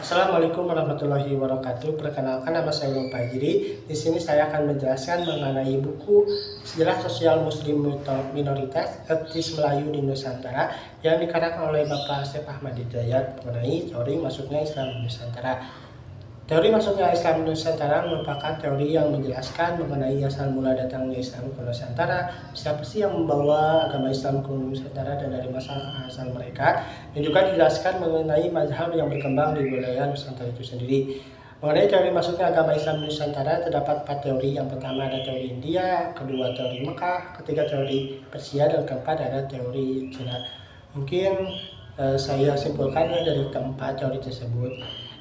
Assalamualaikum warahmatullahi wabarakatuh. Perkenalkan, nama saya Ulum Fajri. Di sini saya akan menjelaskan mengenai buku Sejarah Sosial Muslim Minoritas Etnis Melayu di Nusantara yang dikarang oleh Bapak Syekh Ahmad Hidayat mengenai teori masuknya Islam di Nusantara. Teori masuknya Islam di Nusantara merupakan teori yang menjelaskan mengenai asal mula datangnya Islam ke Nusantara, siapa sih yang membawa agama Islam ke Nusantara dan dari masa asal mereka, dan juga dijelaskan mengenai mazhab yang berkembang di wilayah Nusantara itu sendiri. Mengenai teori masuknya agama Islam di Nusantara terdapat 4 teori. Yang pertama ada teori India, kedua teori Mekah, ketiga teori Persia, dan keempat ada teori Cina. Mungkin saya simpulkan dari keempat teori tersebut.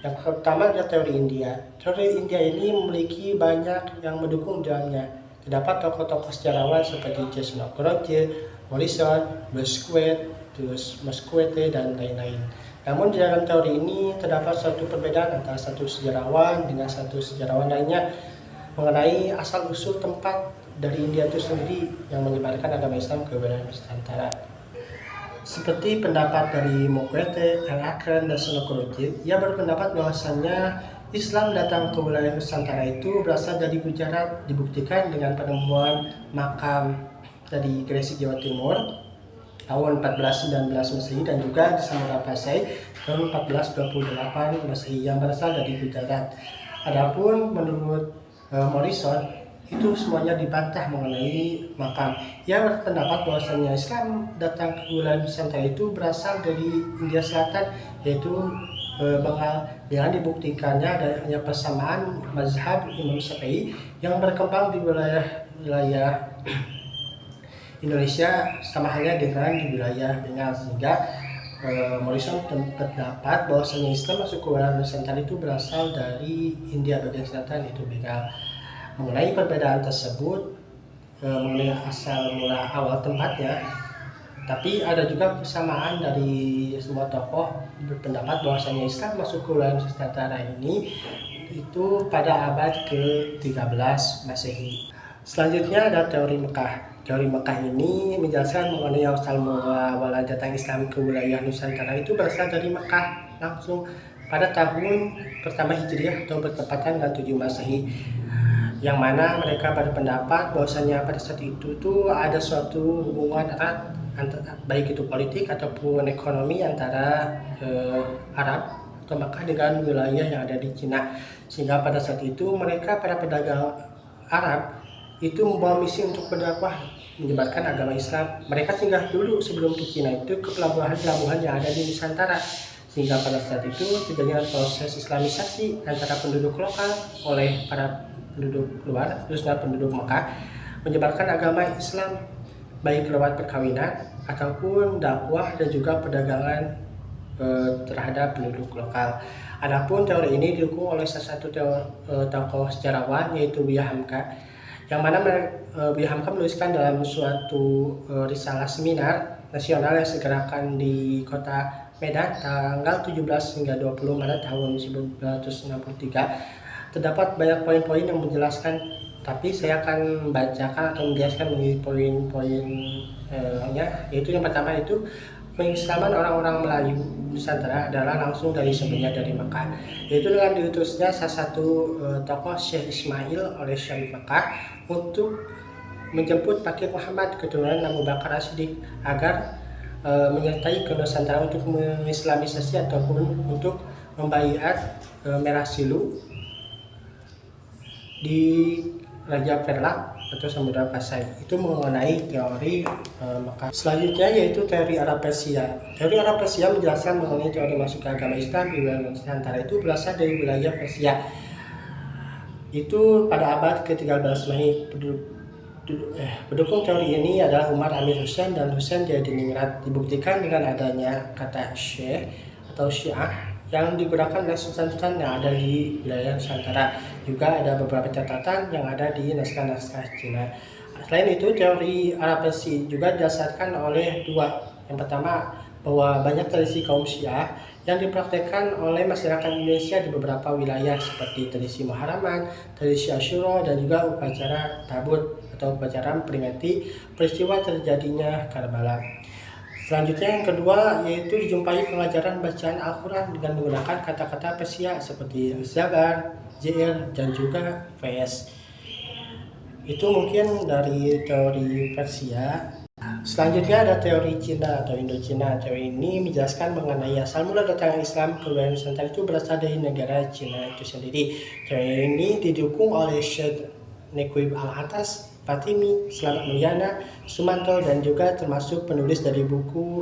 Yang pertama adalah teori India. Teori India ini memiliki banyak yang mendukung dalamnya. Terdapat tokoh-tokoh sejarawan seperti Chesnut Groje, Morrison, Mesquite, dan lain-lain. Namun di dalam teori ini terdapat suatu perbedaan antara satu sejarawan dengan satu sejarawan lainnya mengenai asal-usul tempat dari India itu sendiri yang menyebarkan agama Islam ke wilayah Nusantara. Seperti pendapat dari Mesquite, Al-Akran, dan Senokroji, ia berpendapat bahwasannya Islam datang ke wilayah Nusantara itu berasal dari Gujarat, dibuktikan dengan penemuan makam dari Gresik, Jawa Timur tahun 1419 Masehi, dan juga di Samudra Pasai tahun 1428 Masehi yang berasal dari Gujarat. Adapun menurut Morrison, itu semuanya dibantah mengenai makam. Ia berpendapat bahwasanya Islam datang ke wilayah Nusantara itu berasal dari India Selatan, yaitu Bengal, dengan dibuktikannya adanya persamaan mazhab Imam Syafi'i yang berkembang di wilayah Indonesia sama halnya dengan di wilayah Bengal, sehingga Morrison berpendapat bahwasanya Islam masuk ke wilayah Nusantara itu berasal dari India bagian selatan, yaitu Bengal. Mengenai perbedaan tersebut, mengenai asal mula awal tempatnya, tapi ada juga persamaan dari semua tokoh berpendapat bahwasanya Islam masuk ke wilayah Nusantara ini itu pada abad ke-13 Masehi. Selanjutnya ada teori Mekah. Teori Mekah ini menjelaskan mengenai asal mula awal datang Islam ke wilayah Nusantara itu berasal dari Mekah langsung pada tahun pertama Hijriah atau bertepatan dengan 7 Masehi, yang mana mereka berpendapat bahwasanya pada saat itu tuh ada suatu hubungan erat baik itu politik ataupun ekonomi antara Arab atau Makkah dengan wilayah yang ada di Cina, sehingga pada saat itu mereka para pedagang Arab itu membawa misi untuk berdakwah menyebarkan agama Islam. Mereka singgah dulu sebelum ke Cina itu ke pelabuhan-pelabuhan yang ada di Nusantara, sehingga pada saat itu terjadi proses Islamisasi antara penduduk lokal oleh para penduduk luar, khususnya penduduk Mekah, menyebarkan agama Islam baik lewat perkawinan ataupun dakwah dan juga perdagangan terhadap penduduk lokal. Adapun teori ini didukung oleh salah satu tokoh sejarawan, yaitu Buya Hamka, yang mana Buya Hamka menuliskan dalam suatu risalah seminar nasional yang disegerakan di kota Medan tanggal 17 hingga 20 Maret tahun 1963. Terdapat banyak poin-poin yang menjelaskan, tapi saya akan membacakan atau menjelaskan mengenai poin-poinnya, yaitu yang pertama itu pengislaman orang-orang Melayu Nusantara adalah langsung dari sumbernya dari Mekah, yaitu dengan diutusnya salah satu tokoh Syekh Ismail oleh Syarif Mekah untuk menjemput Pakir Muhammad keturunan Abu Bakar As-Siddiq agar menyertai ke Nusantara untuk mengislamisasi ataupun untuk membaiat Merah Silu di Raja Perlak atau Samudra Pasai. Itu mengenai teori Mekah. Selanjutnya yaitu teori Arab Persia. Teori Arab Persia menjelaskan mengenai teori masuk ke agama Islam di wilayah Nusantara itu berasal dari wilayah Persia. Itu pada abad ke-13 Masehi. Pendukung teori ini adalah Umar Amir Hussein dan Hussein Jadiningrat. Dibuktikan dengan adanya kata Syekh atau Syiah yang digunakan oleh sultan-sultan yang ada di wilayah Nusantara. Juga ada beberapa catatan yang ada di naskah-naskah Cina. Selain itu, teori Arab Persia juga didasarkan oleh dua. Yang pertama, bahwa banyak tradisi kaum Syiah yang dipraktekkan oleh masyarakat Indonesia di beberapa wilayah seperti tradisi Muharraman, tradisi Asyura, dan juga upacara Tabut atau upacara memperingati peristiwa terjadinya Karbala. Selanjutnya yang kedua yaitu dijumpai pengajaran bacaan Al-Quran dengan menggunakan kata-kata Persia seperti Zabar, JR, dan juga VS. Itu mungkin dari teori Persia. Selanjutnya ada teori Cina atau Indochina. Teori ini menjelaskan mengenai asal mula datangnya Islam ke wilayah Nusantara itu berasal dari negara Cina itu sendiri. Teori ini didukung oleh Syekh Nequib Al-Atas, Fatimi, Slamet Mulyana, Sumanto, dan juga termasuk penulis dari buku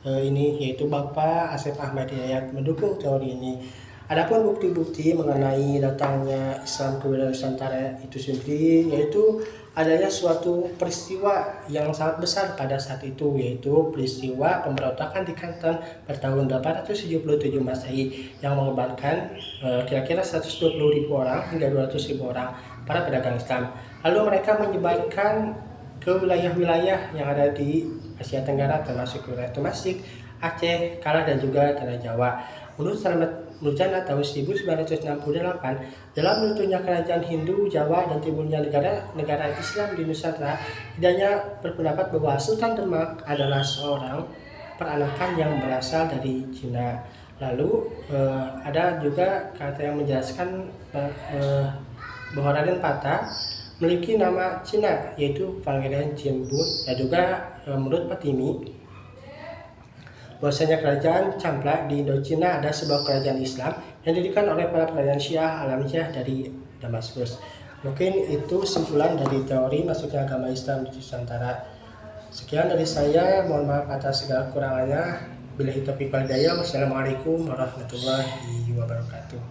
ini yaitu Bapak Asep Ahmad Hidayat mendukung teori ini. Adapun bukti-bukti mengenai datangnya Islam ke wilayah Nusantara itu sendiri yaitu adanya suatu peristiwa yang sangat besar pada saat itu, yaitu peristiwa pemberontakan di Banten pada tahun 877 Masehi yang mengebarkan kira-kira 120.000 orang hingga 200.000 orang para pedagang Islam. Lalu mereka menyebarkan ke wilayah-wilayah yang ada di Asia Tenggara termasuk wilayah Temasik, Aceh, Kalah, dan juga Tanah Jawa. Menurut Slamet Mulyana tahun 1968, dalam runtuhnya kerajaan Hindu, Jawa, dan timbulnya negara Islam di Nusantara, Hidayat berpendapat bahwa Sultan Demak adalah seorang peranakan yang berasal dari Cina. Lalu ada juga kata yang menjelaskan bahwa Raden Patah memiliki nama Cina yaitu Pangeran Jembun, dan juga menurut Fatimi bahwasanya kerajaan Camplak di Indochina ada sebuah kerajaan Islam yang didirikan oleh para kerajaan Syiah Alamiyah dari Damaskus. Mungkin itu simpulan dari teori masuknya agama Islam di Nusantara. Sekian dari saya, mohon maaf atas segala kurangannya. Billahi taufiq wal hidayah. Wassalamualaikum warahmatullahi wabarakatuh.